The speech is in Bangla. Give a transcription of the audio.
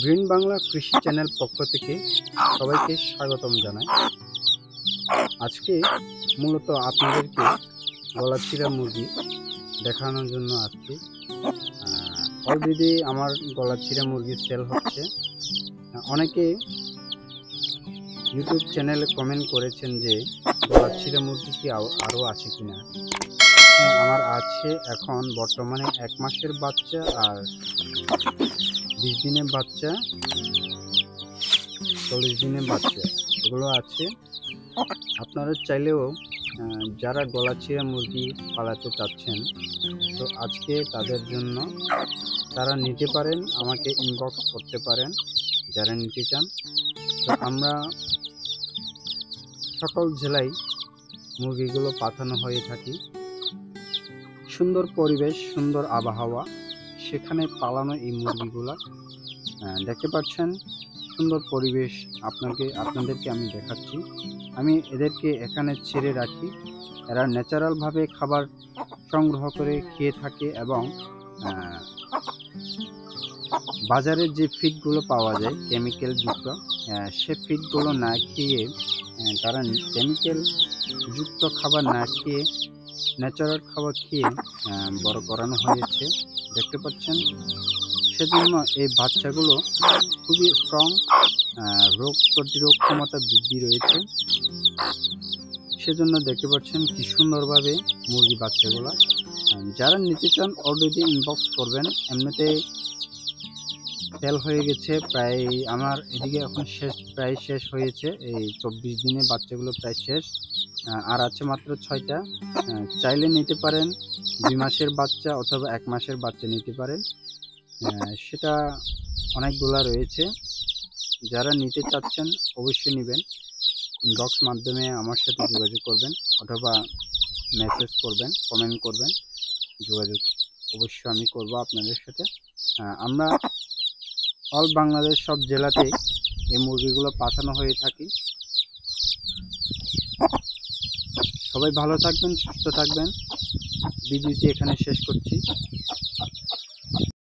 গ্রিন বাংলা কৃষি চ্যানেল পক্ষ থেকে সবাইকে স্বাগতম জানাই। আজকে মূলত আপনাদেরকে গলাচিরা মুরগি দেখানোর জন্য আসছি। অলরেডি আমার গলাচিরা মুরগি সেল হচ্ছে। অনেকে ইউটিউব চ্যানেলে কমেন্ট করেছেন যে গলাচিরা মুরগি কি আরও আছে কিনা। হ্যাঁ, আমার আছে। এখন বর্তমানে 1 মাসের বাচ্চা আর 20 দিনের বাচ্চা, 40 দিনের বাচ্চা, এগুলো আছে। আপনারা চাইলেও যারা গলাচিরা মুরগি পালাতে চাচ্ছেন, তো আজকে তাদের জন্য তারা নিতে পারেন, আমাকে ইনবক্স করতে পারেন যারা নিতে চান। তো আমরা সকল জেলায় মুরগিগুলো পাঠানো হয়ে থাকি। সুন্দর পরিবেশ, সুন্দর আবহাওয়া, সেখানে পালানো এই মুরগিগুলা দেখতে পাচ্ছেন। সুন্দর পরিবেশ আপনাদেরকে আমি দেখাচ্ছি। আমি এদেরকে এখানে ছেড়ে রাখি। এরা ন্যাচারালভাবে খাবার সংগ্রহ করে খেয়ে থাকে এবং বাজারে যে ফিডগুলো পাওয়া যায় কেমিক্যাল যুক্ত, সে ফিডগুলো না খেয়ে তারা কেমিক্যাল যুক্ত খাবার না খেয়ে ন্যাচারাল খাবার খেয়ে বড় করানো হয়েছে, দেখতে পাচ্ছেন। সেজন্য এই বাচ্চাগুলো খুবই স্ট্রং, রোগ প্রতিরোধ ক্ষমতা বৃদ্ধি রয়েছে। সেজন্য দেখতে পাচ্ছেন কি সুন্দরভাবে মুরগি বাচ্চাগুলো। যারা নিতে চান অলরেডি ইনবক্স করবেন। এমনিতে সেল হয়ে গেছে প্রায়, আমার এদিকে এখন প্রায় শেষ হয়েছে। এই 24 দিনে বাচ্চাগুলো প্রায় শেষ, আর আছে মাত্র 6টা। চাইলে নিতে পারেন 2 মাসের বাচ্চা অথবা 1 মাসের বাচ্চা নিতে পারেন। সেটা অনেকগুলা রয়েছে। যারা নিতে চাচ্ছেন অবশ্যই নেবেন। ইনবক্স মাধ্যমে আমার সাথে যোগাযোগ করবেন অথবা মেসেজ করবেন, কমেন্ট করবেন। যোগাযোগ অবশ্যই আমি করব আপনাদের সাথে। আমরা অল বাংলাদেশ সব জেলাতেই এই মুরগিগুলো পাঠানো হয়ে থাকি। সবাই ভালো থাকবেন, সুস্থ থাকবেন। ভিডিওটি এখানে শেষ করছি।